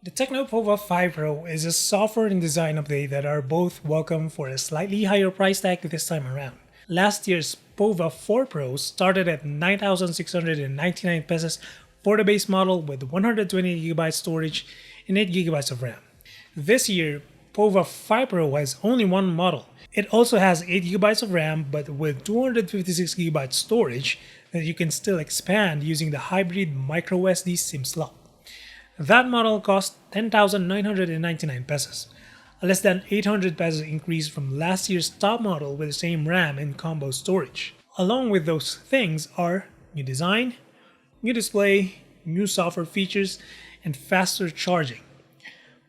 The Tecno Pova 5 Pro is a software and design update that are both welcome for a slightly higher price tag this time around. Last year's Pova 4 Pro started at 9,699 pesos for the base model with 128GB storage and 8GB of RAM. This year, Pova 5 Pro has only one model. It also has 8GB of RAM but with 256GB storage that you can still expand using the hybrid microSD SIM slot. That model cost 10,999 pesos, a less than 800 pesos increase from last year's top model with the same RAM and combo storage. Along with those things are new design, new display, new software features, and faster charging.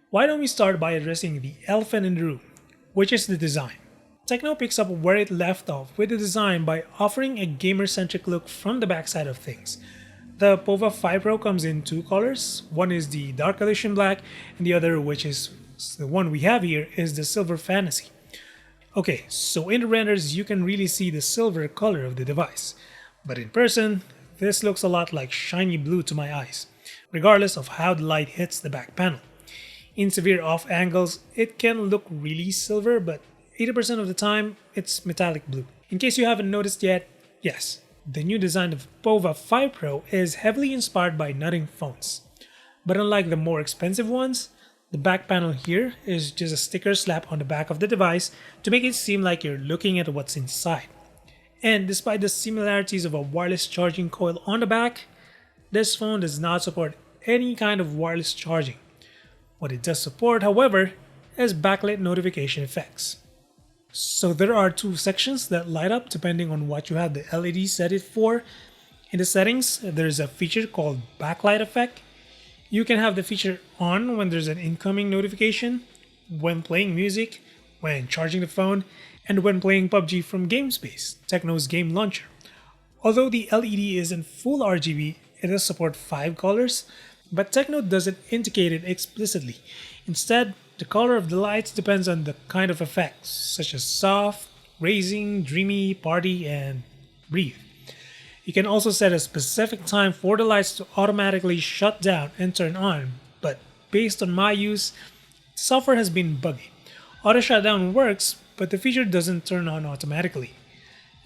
Why don't we start by addressing the elephant in the room, which is the design. Tecno picks up where it left off with the design by offering a gamer-centric look from the backside of things. The Pova 5 Pro comes in two colors. One is the Dark Elysian Black, and the other, which is the one we have here, is the Silver Fantasy. Okay, so in the renders you can really see the silver color of the device, but in person, this looks a lot like shiny blue to my eyes, regardless of how the light hits the back panel. In severe off angles, it can look really silver, but 80% of the time, it's metallic blue. In case you haven't noticed yet, yes, the new design of Pova 5 Pro is heavily inspired by nothing phones. But unlike the more expensive ones, the back panel here is just a sticker slap on the back of the device to make it seem like you're looking at what's inside. And despite the similarities of a wireless charging coil on the back, this phone does not support any kind of wireless charging. What it does support, however, is backlit notification effects. So there are two sections that light up depending on what you have the LED set it for. In the settings, there's a feature called backlight effect. You can have the feature on when there's an incoming notification, when playing music, when charging the phone, and when playing PUBG from GameSpace, Tecno's game launcher. Although the LED is in full RGB, it does support 5 colors, but Tecno doesn't indicate it explicitly. Instead, the color of the lights depends on the kind of effects, such as soft, grazing, dreamy, party, and breathe. You can also set a specific time for the lights to automatically shut down and turn on, but based on my use, the software has been buggy. Auto shutdown works, but the feature doesn't turn on automatically.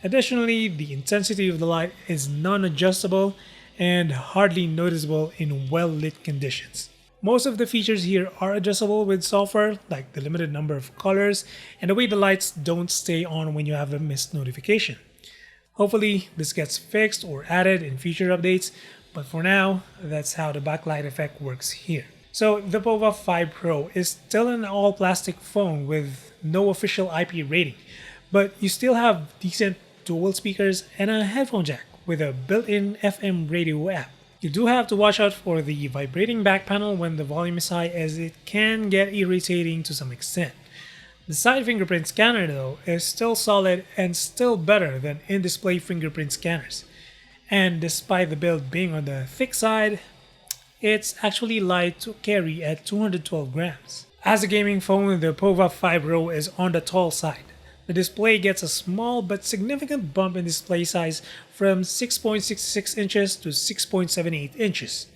Additionally, the intensity of the light is non-adjustable and hardly noticeable in well-lit conditions. Most of the features here are adjustable with software, like the limited number of colors and the way the lights don't stay on when you have a missed notification. Hopefully, this gets fixed or added in future updates, but for now, that's how the backlight effect works here. So, the Pova 5 Pro is still an all-plastic phone with no official IP rating, but you still have decent dual speakers and a headphone jack with a built-in FM radio app. You do have to watch out for the vibrating back panel when the volume is high, as it can get irritating to some extent. The side fingerprint scanner though is still solid and still better than in-display fingerprint scanners. And despite the build being on the thick side, it's actually light to carry at 212 grams. As a gaming phone, the Pova 5 Pro is on the tall side. The display gets a small but significant bump in display size from 6.66 inches to 6.78 inches.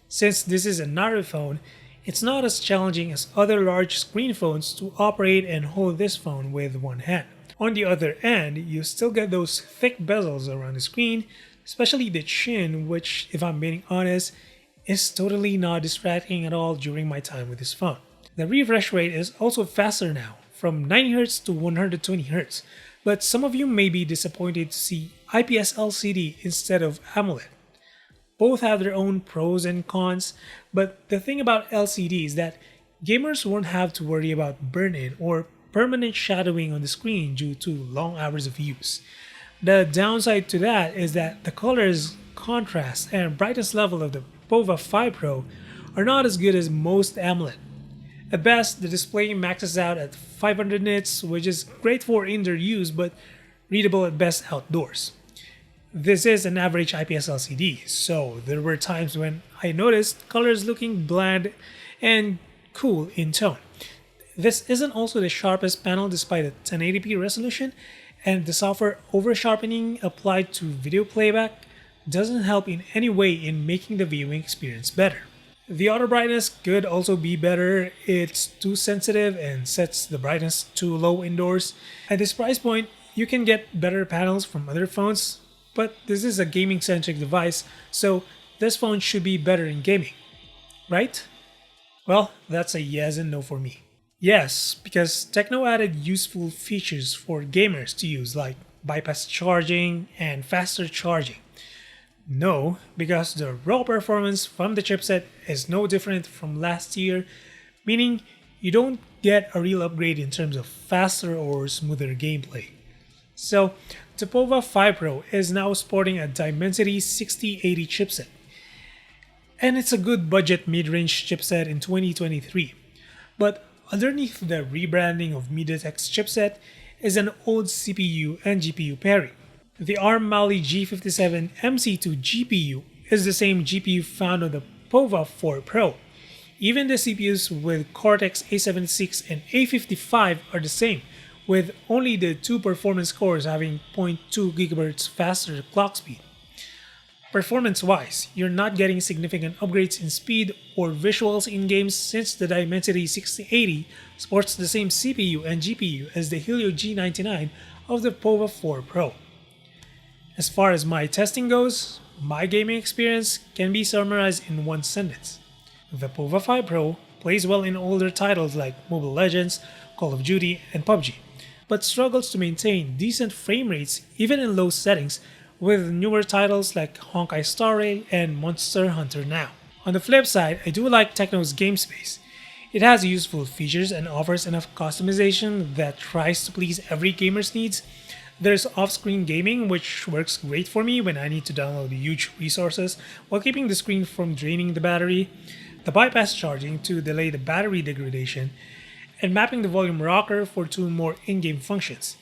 Since this is a narrow phone, it's not as challenging as other large screen phones to operate and hold this phone with one hand. On the other end, you still get those thick bezels around the screen, especially the chin, which, if I'm being honest, is totally not distracting at all during my time with this phone. The refresh rate is also faster now, from 90Hz to 120Hz, but some of you may be disappointed to see IPS LCD instead of AMOLED. Both have their own pros and cons, but the thing about LCD is that gamers won't have to worry about burn-in or permanent shadowing on the screen due to long hours of use. The downside to that is that the colors, contrast, and brightness level of the Pova 5 Pro are not as good as most AMOLED. At best, the display maxes out at 500 nits, which is great for indoor use but readable at best outdoors. This is an average IPS LCD, so there were times when I noticed colors looking bland and cool in tone. This isn't also the sharpest panel despite a 1080p resolution, and the software over-sharpening applied to video playback doesn't help in any way in making the viewing experience better. The auto brightness could also be better. It's too sensitive and sets the brightness too low indoors. At this price point, you can get better panels from other phones, but this is a gaming centric device, so this phone should be better in gaming, right? Well, that's a yes and no for me. Yes, because Techno added useful features for gamers to use, like bypass charging and faster charging. No, because the raw performance from the chipset is no different from last year, meaning you don't get a real upgrade in terms of faster or smoother gameplay. So, the Pova 5 Pro is now sporting a Dimensity 6080 chipset, and it's a good budget mid-range chipset in 2023. But underneath the rebranding of MediaTek's chipset is an old CPU and GPU pairing. The ARM Mali G57 MC2 GPU is the same GPU found on the Pova 4 Pro. Even the CPUs with Cortex A76 and A55 are the same, with only the two performance cores having 0.2 GHz faster clock speed. Performance-wise, you're not getting significant upgrades in speed or visuals in games since the Dimensity 6080 sports the same CPU and GPU as the Helio G99 of the Pova 4 Pro. As far as my testing goes, my gaming experience can be summarized in one sentence. The Pova 5 Pro plays well in older titles like Mobile Legends, Call of Duty, and PUBG, but struggles to maintain decent frame rates even in low settings with newer titles like Honkai Star Rail and Monster Hunter Now. On the flip side, I do like Techno's game space. It has useful features and offers enough customization that tries to please every gamer's needs. There's off-screen gaming, which works great for me when I need to download huge resources while keeping the screen from draining the battery, the bypass charging to delay the battery degradation, and mapping the volume rocker for two more in-game functions.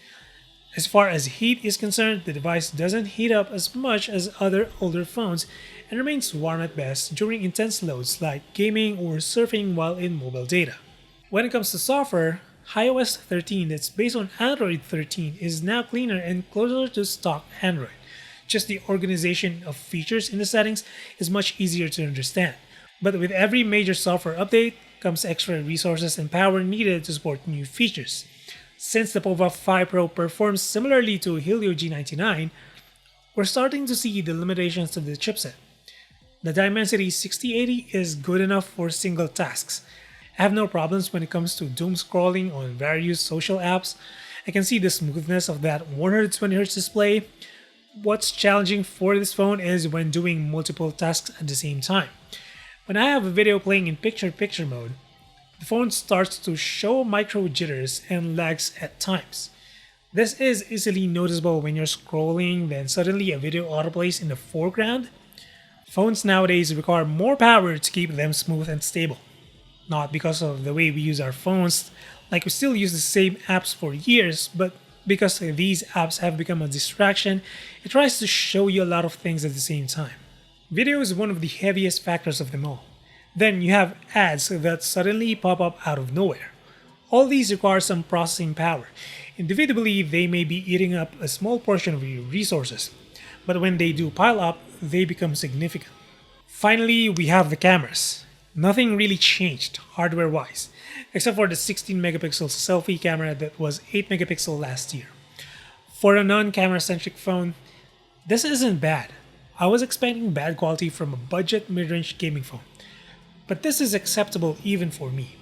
As far as heat is concerned, the device doesn't heat up as much as other older phones and remains warm at best during intense loads like gaming or surfing while in mobile data. When it comes to software, iOS 13 that's based on Android 13 is now cleaner and closer to stock Android. Just the organization of features in the settings is much easier to understand. But with every major software update comes extra resources and power needed to support new features. Since the Pova 5 Pro performs similarly to Helio G99, we're starting to see the limitations of the chipset. The Dimensity 6080 is good enough for single tasks. I have no problems when it comes to doom scrolling on various social apps. I can see the smoothness of that 120Hz display. What's challenging for this phone is when doing multiple tasks at the same time. When I have a video playing in picture-picture mode, the phone starts to show micro jitters and lags at times. This is easily noticeable when you're scrolling, then suddenly a video autoplays in the foreground. Phones nowadays require more power to keep them smooth and stable. Not because of the way we use our phones, like we still use the same apps for years, but because these apps have become a distraction, it tries to show you a lot of things at the same time. Video is one of the heaviest factors of them all. Then you have ads that suddenly pop up out of nowhere. All these require some processing power. Individually, they may be eating up a small portion of your resources, but when they do pile up, they become significant. Finally, we have the cameras. Nothing really changed hardware-wise, except for the 16 megapixel selfie camera that was 8 megapixel last year. For a non-camera centric phone, this isn't bad. I was expecting bad quality from a budget mid-range gaming phone, but this is acceptable even for me.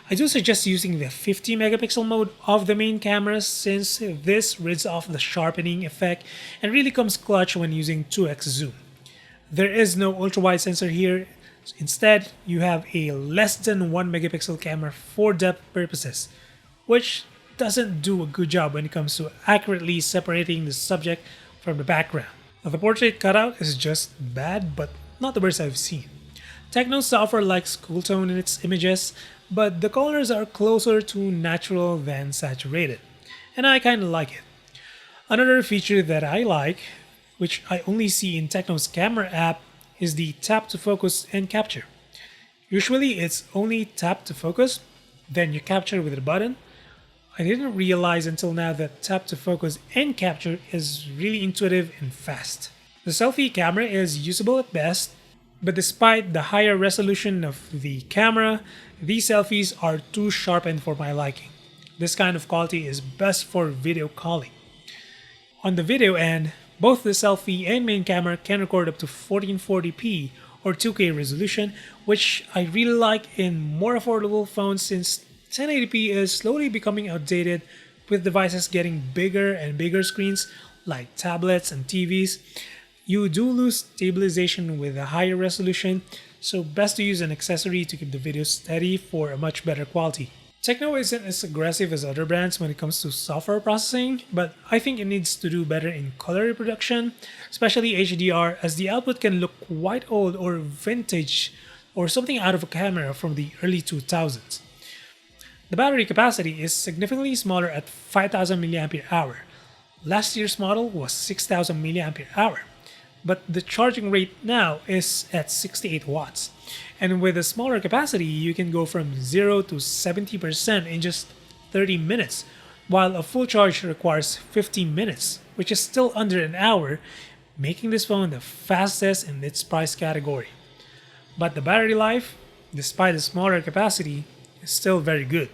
I do suggest using the 50 megapixel mode of the main camera since this rids off the sharpening effect and really comes clutch when using 2x zoom. There is no ultra-wide sensor here. Instead, you have a less than 1 megapixel camera for depth purposes, which doesn't do a good job when it comes to accurately separating the subject from the background. Now, the portrait cutout is just bad, but not the worst I've seen. Techno's software likes cool tone in its images, but the colors are closer to natural than saturated, and I kinda like it. Another feature that I like, which I only see in Techno's camera app, is the tap to focus and capture. Usually it's only tap to focus, then you capture with a button. I didn't realize until now that tap to focus and capture is really intuitive and fast. The selfie camera is usable at best, But despite the higher resolution of the camera, these selfies are too sharpened for my liking. This kind of quality is best for video calling. On the video end, both the selfie and main camera can record up to 1440p or 2K resolution, which I really like in more affordable phones since 1080p is slowly becoming outdated with devices getting bigger and bigger screens like tablets and TVs. You do lose stabilization with a higher resolution, so best to use an accessory to keep the video steady for a much better quality. Tecno isn't as aggressive as other brands when it comes to software processing, but I think it needs to do better in color reproduction, especially HDR, as the output can look quite old or vintage or something out of a camera from the early 2000s. The battery capacity is significantly smaller at 5000 mAh. Last year's model was 6000 mAh, but the charging rate now is at 68 watts. And with a smaller capacity, you can go from 0 to 70% in just 30 minutes, while a full charge requires 15 minutes, which is still under an hour, making this phone the fastest in its price category. But the battery life, despite the smaller capacity, is still very good.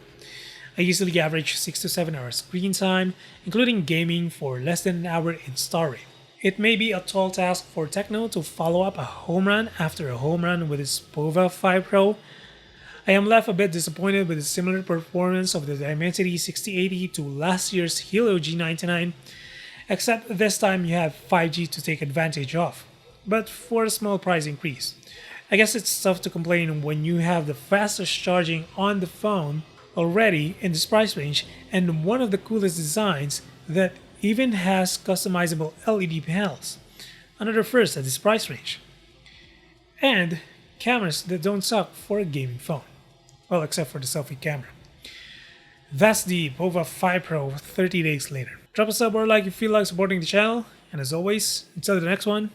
I usually average 6 to 7 hours screen time, including gaming for less than an hour in star rate. It may be a tall task for Tecno to follow up a home run after a home run with its Pova 5 Pro. I am left a bit disappointed with the similar performance of the Dimensity 6080 to last year's Hilo G99, except this time you have 5G to take advantage of, but for a small price increase. I guess it's tough to complain when you have the fastest charging on the phone already in this price range and one of the coolest designs that even has customizable LED panels, another first at this price range, and cameras that don't suck for a gaming phone, well, except for the selfie camera. That's the Pova 5 Pro 30 days later. Drop a sub or like if you feel like supporting the channel, and as always, until the next one,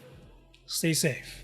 stay safe.